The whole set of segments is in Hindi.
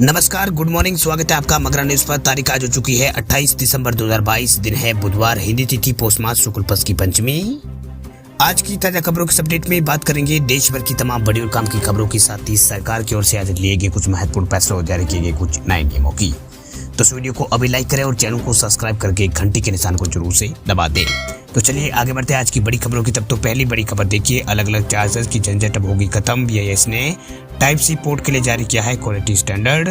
नमस्कार, गुड मॉर्निंग। स्वागत है आपका मगरा न्यूज पर। तारीख आज हो चुकी है 28 दिसंबर 2022। दिन है बुधवार, हिंदी तिथि पौष मास शुक्ल पक्ष की पंचमी। आज की ताजा खबरों के अपडेट में बात करेंगे देश भर की तमाम बड़ी और काम की खबरों के साथ ही सरकार की ओर से आज लिए गए कुछ महत्वपूर्ण फैसलों और जारी किए गए कुछ नए नियमों की। तो इस वीडियो को अभी लाइक करें और चैनल को सब्सक्राइब करके घंटी के निशान को जरूर से दबा दें। तो चलिए आगे बढ़ते हैं आज की बड़ी खबरों की। तब तो पहली बड़ी खबर देखिए, अलग अलग चार्जर की झंझट अब होगी खत्म। BIS ने टाइप सी पोर्ट के लिए जारी किया है क्वालिटी स्टैंडर्ड।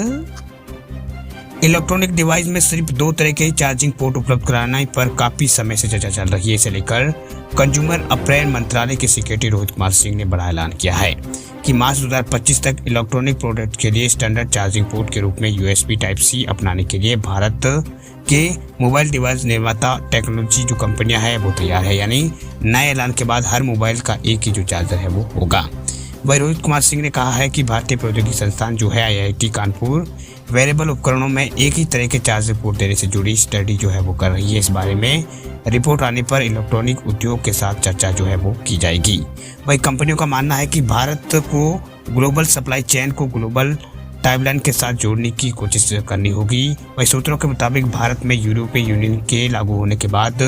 इलेक्ट्रॉनिक डिवाइस में सिर्फ 2 तरह के चार्जिंग पोर्ट उपलब्ध कराने पर काफी समय से चर्चा चल रही है। इसे लेकर कंज्यूमर अफेयर मंत्रालय के सेक्रेटरी रोहित कुमार सिंह ने बड़ा ऐलान किया है कि मार्च 2025 तक इलेक्ट्रॉनिक प्रोडक्ट के लिए स्टैंडर्ड चार्जिंग पोर्ट के रूप में USB टाइप सी अपनाने के लिए भारत के मोबाइल डिवाइस निर्माता टेक्नोलॉजी जो कंपनियां हैं वो तैयार है। यानी नए ऐलान के बाद हर मोबाइल का एक ही जो चार्जर है वो होगा। वही रोहित कुमार सिंह ने कहा है कि भारतीय प्रौद्योगिकी संस्थान जो है IIT कानपुर वेरेबल उपकरणों में एक ही तरह के चार्जर पोर्ट देने से जुड़ी स्टडी जो है वो कर रही है। इस बारे में रिपोर्ट आने पर इलेक्ट्रॉनिक उद्योग के साथ चर्चा जो है वो की जाएगी। वही कंपनियों का मानना है कि भारत को ग्लोबल सप्लाई चेन को ग्लोबल टाइमलाइन के साथ जोड़ने की कोशिश करनी होगी। वही सूत्रों के मुताबिक भारत में यूरोपीय यूनियन के लागू होने के बाद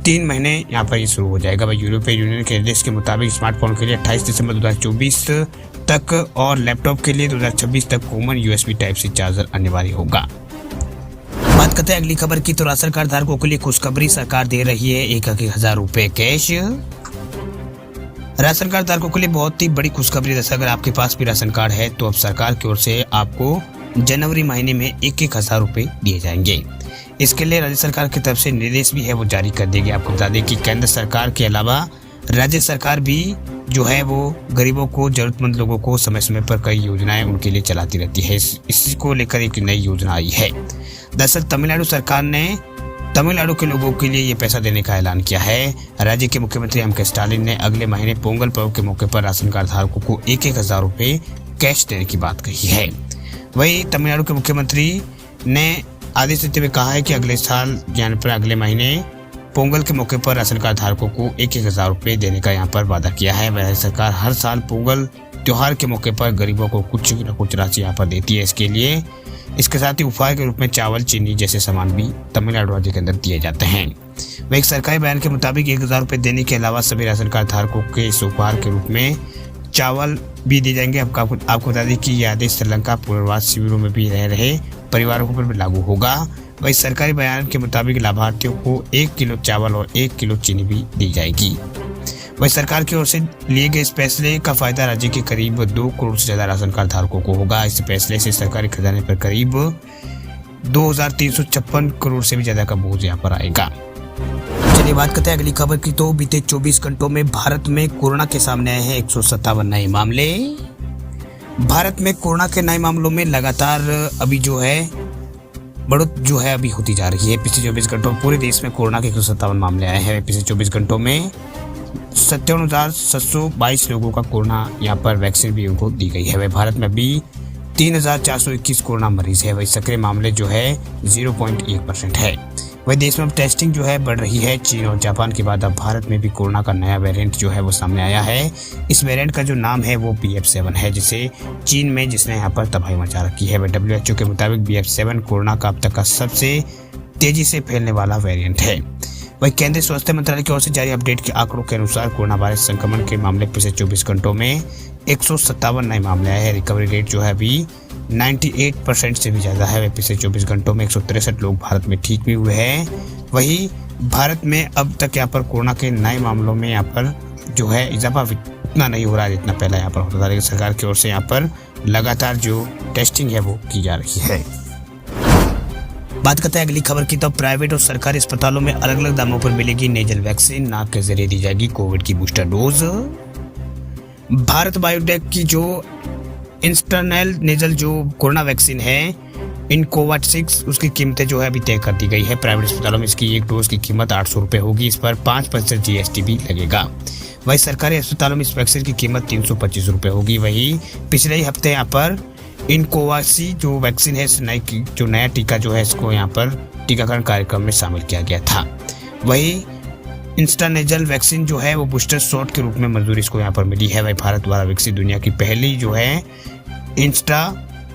3 महीने यहाँ पर ये शुरू हो जाएगा। वही यूरोपीय यूनियन के निर्देश के मुताबिक स्मार्टफोन के लिए 28 दिसंबर 2024 तक और लैपटॉप के लिए 2026 तक common USB type C charger अनिवार्य होगा। बात करते हैं अगली खबर की। तो राशन कार्ड धारकों के लिए खुशखबरी, सरकार दे रही है 1,000 रुपए कैश। राशन कार्ड धारकों के लिए बहुत ही बड़ी खुशखबरी। जैसे अगर आपके पास भी राशन कार्ड है तो अब सरकार की ओर से आपको जनवरी महीने में 1,000 रुपए दिए जाएंगे। इसके लिए राज्य सरकार की तरफ से निर्देश भी है वो जारी कर देगी। आपको बता दें कि केंद्र सरकार के अलावा राज्य सरकार भी जो है वो गरीबों को, जरूरतमंद लोगों को समय समय पर कई योजनाएं उनके लिए चलाती रहती है। इसी को लेकर एक नई योजना आई है। दरअसल तमिलनाडु सरकार ने तमिलनाडु के लोगों के लिए ये पैसा देने का ऐलान किया है। राज्य के मुख्यमंत्री M.K. स्टालिन ने अगले महीने पोंगल पर्व के मौके पर राशन कार्ड धारकों को 1,000 रुपए कैश देने की बात कही है। वही तमिलनाडु के मुख्यमंत्री ने आदेश देते हुए कहा है कि अगले साल यानी पर अगले महीने पोंगल के मौके पर राशन कार्ड धारकों को 1,000 रुपए देने का यहाँ पर वादा किया है। वह सरकार हर साल पोंगल त्योहार के मौके पर गरीबों को कुछ न कुछ राशि यहाँ पर देती है। इसके साथ ही उपहार के रूप में चावल, चीनी जैसे सामान भी तमिलनाडु राज्य के अंदर दिए जाते हैं। वह एक सरकारी बयान के मुताबिक 1,000 रुपए देने के अलावा सभी राशन कार्ड धारकों के इस उपहार के रूप में चावल भी दिए जाएंगे। आपको बता दें कि यह आदेश श्रीलंका पुनर्वास शिविरों में भी रह रहे परिवारों पर भी लागू होगा। वही सरकारी बयान के मुताबिक लाभार्थियों को 1 किलो चावल और 1 किलो चीनी भी दी जाएगी। वही सरकार की ओर से लिए गए इस फैसले का फायदा राज्य के करीब 2 करोड़ से ज्यादा राशन कार्ड धारकों को होगा। इस फैसले से सरकारी खजाने पर करीब 2,356 करोड़ से भी ज्यादा का बोझ यहाँ पर आएगा। चलिए बात करते हैं अगली खबर की। तो बीते 24 घंटों में भारत में कोरोना के सामने आए हैं 157 नए मामले। भारत में कोरोना के नए मामलों में लगातार अभी जो है बढ़ोतरी जो है अभी होती जा रही है। पिछले 24 घंटों में पूरे देश में कोरोना के 157 मामले आए हैं। पिछले 24 घंटों में 57,722 लोगों का कोरोना यहाँ पर वैक्सीन भी उनको दी गई है। वह भारत में अभी 3,421 कोरोना मरीज है। वही सक्रिय मामले जो है 0.1% है। वही देश में अब टेस्टिंग जो है बढ़ रही है। चीन और जापान के बाद अब भारत में भी कोरोना का नया वेरिएंट जो है वो सामने आया है। इस वेरिएंट का जो नाम है वो BF7 है, जिसे चीन में जिसने यहाँ पर तबाही मचा रखी है। WHO के मुताबिक BF7 कोरोना का अब तक का सबसे तेजी से फैलने वाला वेरिएंट है। वही केंद्रीय स्वास्थ्य मंत्रालय की ओर से जारी अपडेट के आंकड़ों के अनुसार कोरोना वायरस संक्रमण के मामले पिछले 24 घंटों में 157 नए मामले आए हैं। रिकवरी रेट जो है अभी 98% से भी ज्यादा है। पिछले 24 घंटों में 163 लोग भारत में ठीक भी हुए हैं। वही भारत में अब तक यहाँ पर कोरोना के नए मामलों में यहाँ पर जो है इजाफा इतना नहीं हो रहा है जितना पहले यहाँ पर होता था। लेकिन सरकार की ओर से यहाँ पर लगातार जो टेस्टिंग है वो की जा रही है। बात करते हैं अगली खबर की। तो प्राइवेट और सरकारी अस्पतालों में अलग अलग दामों पर मिलेगी नेजल वैक्सीन। नाक के जरिए दी जाएगी कोविड की बूस्टर डोज। भारत बायोटेक की जो इंस्टरनल नेजल जो कोरोना वैक्सीन है INCOVAX, उसकी कीमतें जो है अभी तय कर दी गई है। प्राइवेट अस्पतालों में इसकी एक डोज की कीमत 800 रुपए होगी। इस पर 5% GST भी लगेगा। वही सरकारी अस्पतालों में इस वैक्सीन की कीमत 325 रुपए होगी। वही पिछले ही हफ्ते यहाँ पर INCOVAX जो वैक्सीन है, जो नया टीका जो है इसको यहाँ पर टीकाकरण कार्यक्रम में शामिल किया गया था। वही इंस्टानेजल वैक्सीन जो है वो बूस्टर शॉट के रूप में मंजूरी इसको यहाँ पर मिली है। वही भारत द्वारा विकसित दुनिया की पहली जो है इंस्टा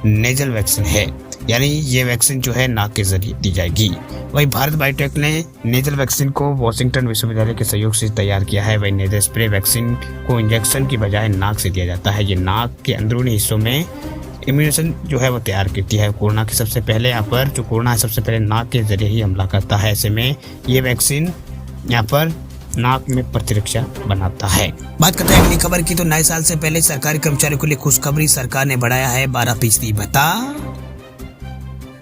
नेजल वैक्सीन है, यानी ये वैक्सीन जो है नाक के जरिए दी जाएगी। वही भारत बायोटेक ने नेजल वैक्सीन को वॉशिंगटन विश्वविद्यालय के सहयोग से तैयार किया है। वही नेजल स्प्रे वैक्सीन को इंजेक्शन की बजाय नाक से दिया जाता है। ये नाक के अंदरूनी हिस्सों में इम्यूनेशन जो है वो तैयार करती है। कोरोना के सबसे पहले यहाँ पर जो कोरोना है सबसे पहले नाक के जरिए ही हमला करता है। ऐसे में ये वैक्सीन यहाँ पर नाक में प्रतिरक्षा बनाता है। बात करते हैं अगली खबर की, तो नए साल से पहले सरकारी कर्मचारियों के लिए खुशखबरी, सरकार ने बढ़ाया है 12% भत्ता।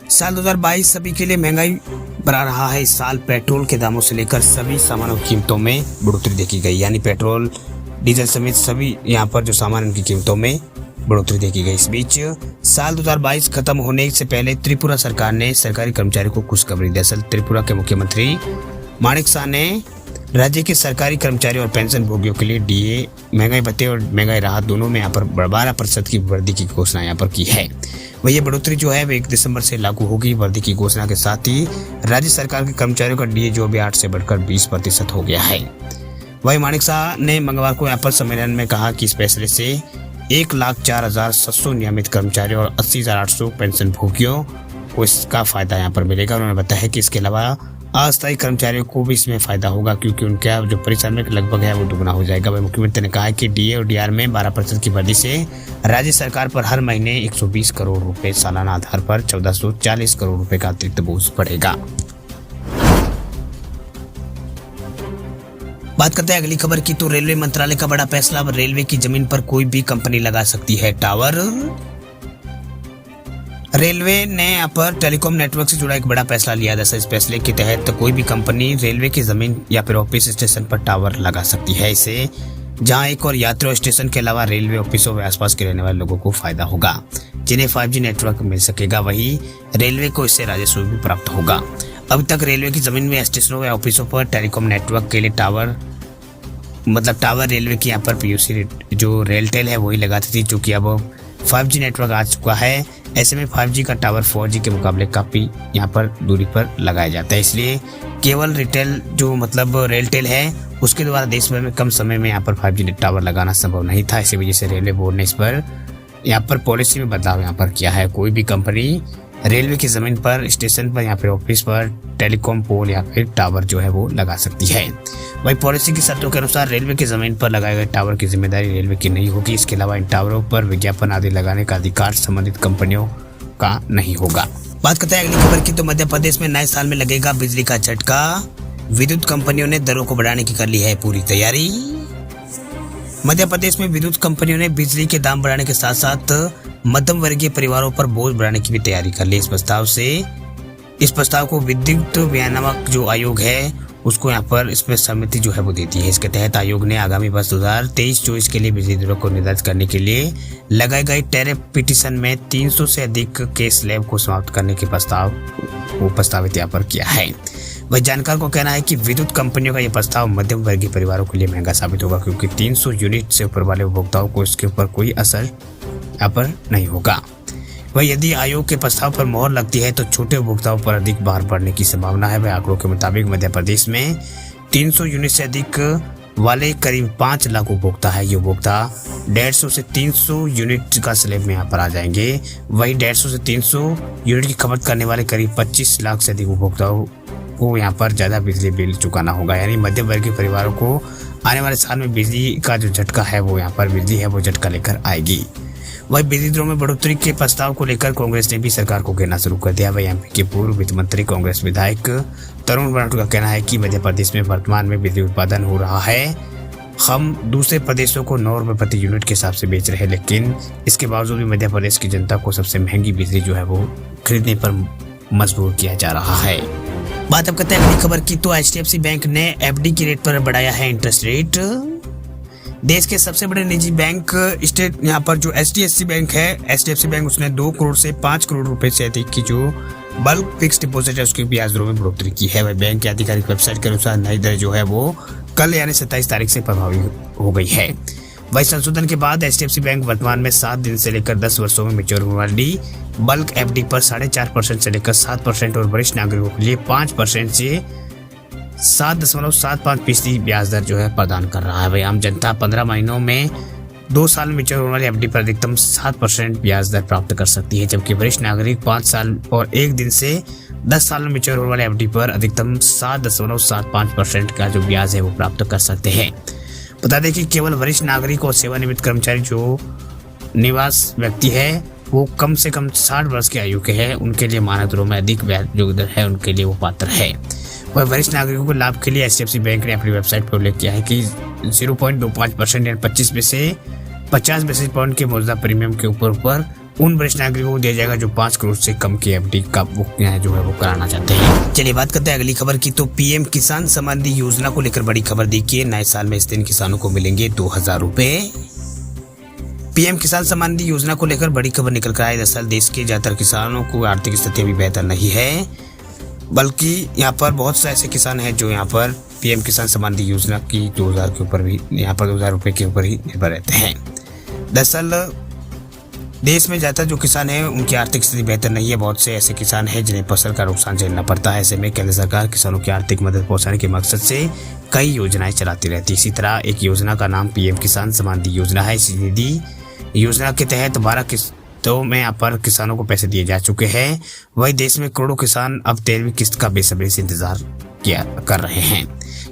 साल 2022 सभी के लिए महंगाई बढ़ा रहा है। इस साल पेट्रोल के दामों से लेकर सभी सामानों की कीमतों में बढ़ोतरी देखी गई, यानी पेट्रोल डीजल समेत सभी यहाँ पर जो सामान उनकी कीमतों में बढ़ोतरी देखी गई। इस बीच साल 2022 खत्म होने से पहले त्रिपुरा सरकार ने सरकारी कर्मचारियों को खुशखबरी दी। दरअसल त्रिपुरा के मुख्यमंत्री माणिक शाह ने राज्य के सरकारी कर्मचारियों और पेंशन भोगियों के लिए डीए, महंगाई भत्ते और महंगाई राहत दोनों में यहाँ पर 12% की वृद्धि की घोषणा यहाँ पर की है। वह ये बढ़ोतरी जो है वो 1 दिसंबर से लागू होगी। वृद्धि की घोषणा के साथ ही राज्य सरकार के कर्मचारियों का डीए जो भी 8 से बढ़कर 20% हो गया है। वही माणिक शाह ने मंगलवार को यहाँ पर सम्मेलन में कहा कि इस फैसले से 1,04,700 नियमित कर्मचारियों और 80,800 पेंशन भोगियों को इसका फायदा यहाँ पर मिलेगा। उन्होंने बताया कि इसके अलावा अस्थायी कर्मचारियों को भी इसमें फायदा होगा, क्योंकि उनका जो परिश्रमिक लगभग है वो दुगना हो जाएगा। वही मुख्यमंत्री ने कहा कि डीए और डीआर में 12% की वृद्धि से राज्य सरकार पर हर महीने 120 करोड़ रुपए, सालाना आधार पर 1440 करोड़ रुपए का अतिरिक्त बोझ पड़ेगा। बात करते हैं अगली खबर की, तो रेलवे मंत्रालय का बड़ा फैसला, अब रेलवे की जमीन पर कोई भी कंपनी लगा सकती है टावर। रेलवे ने यहाँ पर टेलीकॉम नेटवर्क से जुड़ा एक बड़ा फैसला लिया। जैसे इस फैसले के तहत कोई भी कंपनी रेलवे की जमीन या फिर ऑफिस स्टेशन पर टावर लगा सकती है। इसे जहां एक और यात्री स्टेशन के अलावा रेलवे ऑफिसों व आसपास के रहने वाले लोगों को फायदा होगा, जिन्हें 5G नेटवर्क मिल सकेगा। वही रेलवे को इससे राजस्व भी प्राप्त होगा। अब तक रेलवे की जमीन में स्टेशनों या ऑफिसों पर टेलीकॉम नेटवर्क के लिए टावर रेलवे की यहाँ पर पीयूसी जो रेलटेल है वही लगाती थी, जो कि अब 5G नेटवर्क आ चुका है। ऐसे में 5G का टावर 4G के मुकाबले काफी यहाँ पर दूरी पर लगाया जाता है। इसलिए केवल रिटेल जो रेलटेल है उसके द्वारा देश भर में कम समय में यहाँ पर 5G टावर लगाना संभव नहीं था। इसी वजह से रेलवे बोर्ड ने इस पर यहाँ पर पॉलिसी में बदलाव यहाँ पर किया है। कोई भी कंपनी रेलवे की जमीन पर, स्टेशन पर या फिर ऑफिस पर टेलीकॉम पोल या फिर टावर जो है वो लगा सकती है। वही पॉलिसी की शर्तों के अनुसार रेलवे की जमीन पर लगाए गए टावर की जिम्मेदारी रेलवे की नहीं होगी। इसके अलावा इन टावरों पर विज्ञापन आदि लगाने का अधिकार संबंधित कंपनियों का नहीं होगा। बात करते हैं अगली खबर की, तो मध्य प्रदेश में नए साल में लगेगा बिजली का झटका। विद्युत कंपनियों ने दरों को बढ़ाने की कर ली है पूरी तैयारी। मध्य प्रदेश में विद्युत कंपनियों ने बिजली के दाम बढ़ाने के साथ साथ मध्यम वर्गीय परिवारों पर बोझ बढ़ाने की भी तैयारी कर ली। इस प्रस्ताव को विद्युत विनियामक जो आयोग है उसको यहाँ पर इसमें सहमति जो है वो देती है। इसके तहत आयोग ने आगामी वर्ष 2023-24 के लिए बिजली दरों को निर्धारित करने के लिए लगाए गए टैरिफ पिटीशन में 300 से अधिक के स्लैब को समाप्त करने के प्रस्ताव को प्रस्तावित यहाँ पर किया है। वह जानकार को कहना है कि विद्युत कंपनियों का यह प्रस्ताव मध्यम वर्गीय परिवारों के लिए महंगा साबित होगा, क्योंकि 300 यूनिट से ऊपर वाले उपभोक्ताओं को इसके ऊपर कोई असर यहाँ पर नहीं होगा। वह यदि आयोग के प्रस्ताव पर मोहर लगती है तो छोटे उपभोक्ताओं पर अधिक भार पड़ने की संभावना है। वह आंकड़ों के मुताबिक मध्य प्रदेश में 300 यूनिट से अधिक वाले करीब 5 लाख उपभोक्ता है। ये उपभोक्ता 150 से 300 यूनिट का स्लैब में यहाँ पर आ जाएंगे। वही 150 से 300 यूनिट की खपत करने वाले करीब 25 लाख से अधिक उपभोक्ताओं को यहाँ पर ज्यादा बिजली बिल चुकाना होगा। यानी मध्यम वर्गीय परिवारों को आने वाले साल में बिजली का जो झटका है वो यहाँ पर बिजली है वो झटका लेकर आएगी। वही बिजली दरों में बढ़ोतरी के प्रस्ताव को लेकर कांग्रेस ने भी सरकार को घेरना शुरू कर दिया। वही एमपी के पूर्व वित्त मंत्री कांग्रेस विधायक तरुण बराड़ का कहना है कि मध्य प्रदेश में वर्तमान में बिजली उत्पादन हो रहा है। हम दूसरे प्रदेशों को 9 रुपए प्रति यूनिट के हिसाब से बेच रहे हैं, लेकिन इसके बावजूद भी मध्य प्रदेश की जनता को सबसे महंगी बिजली जो है वो खरीदने पर मजबूर किया जा रहा है। बात अब करते हैं अगली खबर की, तो HDFC बैंक ने FD की रेट पर बढ़ाया है इंटरेस्ट रेट। देश के सबसे बड़े निजी बैंक स्टेट यहाँ पर जो HDFC बैंक है, HDFC बैंक उसने 2 करोड़ से 5 करोड़ रुपए से अधिक की जो बल्क फिक्स डिपॉजिट है उसकी ब्याज दरों में बढ़ोतरी की है। वह बैंक की आधिकारिक वेबसाइट के अनुसार नई दर जो है वो कल यानी 27 तारीख से प्रभावी हो गई है। वही संशोधन के बाद HDFC बैंक वर्तमान में 7 दिन से लेकर 10 वर्षों में मैच्योर होने वाली बल्क FD पर 4.5% से लेकर 7% और वरिष्ठ नागरिकों के लिए 5% से 7.75% ब्याज दर जो है प्रदान कर रहा है। वही आम जनता 15 महीनों में 2 साल में मैच्योर होने वाली एफडी पर अधिकतम 7% ब्याज दर प्राप्त कर सकती है, जबकि वरिष्ठ नागरिक 5 साल और 1 दिन से 10 साल में मैच्योर होने वाली एफडी पर अधिकतम 7.75% का जो ब्याज है वो प्राप्त कर सकते हैं। बता दें कि केवल वरिष्ठ नागरिक और सेवानिवृत्त कर्मचारी जो निवास व्यक्ति है वो कम से कम 60 वर्ष की आयु के हैं, उनके लिए मानक दरों में अधिक ब्याज जो दर है उनके लिए वो पात्र है। वह वरिष्ठ नागरिकों को लाभ के लिए एचडीएफसी बैंक ने अपनी वेबसाइट पर उल्लेख किया है कि 0.25% यानी 50 बेसिस पॉइंट के मौजूदा प्रीमियम के ऊपर उन वरिष्ठ नागरिकों को दिया जाएगा जो 5 करोड़ से कम की एफडी का बुक जो है वो कराना चाहते हैं। चलिए बात करते हैं अगली खबर की। तो पीएम किसान सम्मान निधि योजना को लेकर बड़ी खबर देखिए। नए साल में इस दिन किसानों को मिलेंगे 2000 रुपए। पीएम किसान सम्मान निधि योजना को लेकर बड़ी खबर निकल कर आई। दरअसल देश के ज्यादातर किसानों को आर्थिक स्थिति अभी बेहतर नहीं है, बल्कि यहाँ पर बहुत से ऐसे किसान हैं जो यहाँ पर पीएम किसान सम्मान निधि योजना की 2000 के ऊपर भी यहाँ पर 2000 रुपए के ऊपर ही निर्भर रहते हैं। दरअसल देश में ज्यादातर जो किसान हैं उनकी आर्थिक स्थिति बेहतर नहीं है। बहुत से ऐसे किसान हैं जिन्हें फसल का नुकसान झेलना पड़ता है। ऐसे में केंद्र सरकार किसानों की आर्थिक मदद पहुंचाने के मकसद से कई योजनाएं चलाती रहती है। इसी तरह एक योजना का नाम पीएम किसान सम्मान निधि योजना है। इस निधि योजना के तहत 12 किस्तों में यहाँ पर किसानों को पैसे दिए जा चुके हैं। वही देश में करोड़ों किसान अब 13वीं किस्त का बेसब्री से इंतजार कर रहे हैं,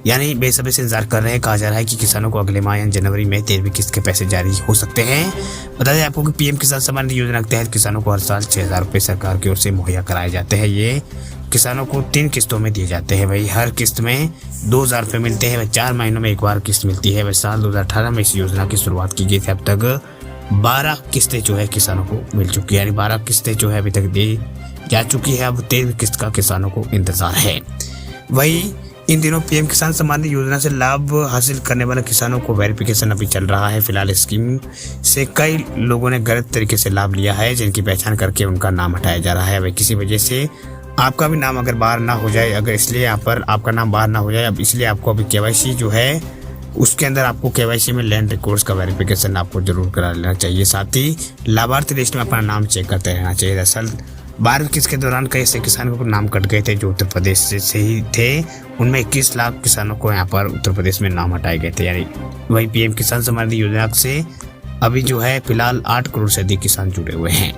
यानी बेसब्री से इंतजार कर रहे हैं। कहा जा रहा है कि किसानों को अगले माह यानी जनवरी में 13वीं किस्त के पैसे जारी हो सकते हैं। बता दें आपको कि पीएम किसान सम्मान निधि योजना के तहत किसानों को हर साल 6000 रुपए सरकार की ओर से मुहैया कराए जाते हैं। ये किसानों को 3 किस्तों में दिए जाते हैं। वही हर किस्त में 2000 रुपए मिलते हैं। वह 4 महीनों में एक बार किस्त मिलती है। वह साल 2018 में इस योजना की शुरुआत की गई थी। अब तक 12 किस्तें जो है किसानों को मिल चुकी है, यानी 12 किस्तें जो है अभी तक दी जा चुकी है। अब 13वीं किस्त का किसानों को इंतजार है। वही इन दिनों पीएम किसान सम्मान निधि योजना से लाभ हासिल करने वाले किसानों को वेरिफिकेशन अभी चल रहा है। फिलहाल स्कीम से कई लोगों ने गलत तरीके से लाभ लिया है, जिनकी पहचान करके उनका नाम हटाया जा रहा है। वही किसी वजह से आपका भी नाम अगर बाहर ना हो जाए, अगर इसलिए यहाँ पर आपका नाम बाहर ना हो जाए, अब इसलिए आपको अभी केवाईसी जो है उसके अंदर आपको केवाईसी में लैंड रिकॉर्ड्स का वेरिफिकेशन आपको जरूर करा लेना चाहिए। साथ ही लाभार्थी लिस्ट में अपना नाम चेक करते रहना चाहिए। दरअसल 12वीं किस्त के दौरान कई ऐसे किसानों को नाम कट गए थे जो उत्तर प्रदेश से ही थे। उनमें 21 लाख किसानों को यहाँ पर उत्तर प्रदेश में नाम हटाए गए थे। यानी वही पीएम किसान सम्मान निधि योजना से अभी जो है फिलहाल 8 करोड़ से अधिक किसान जुड़े हुए हैं।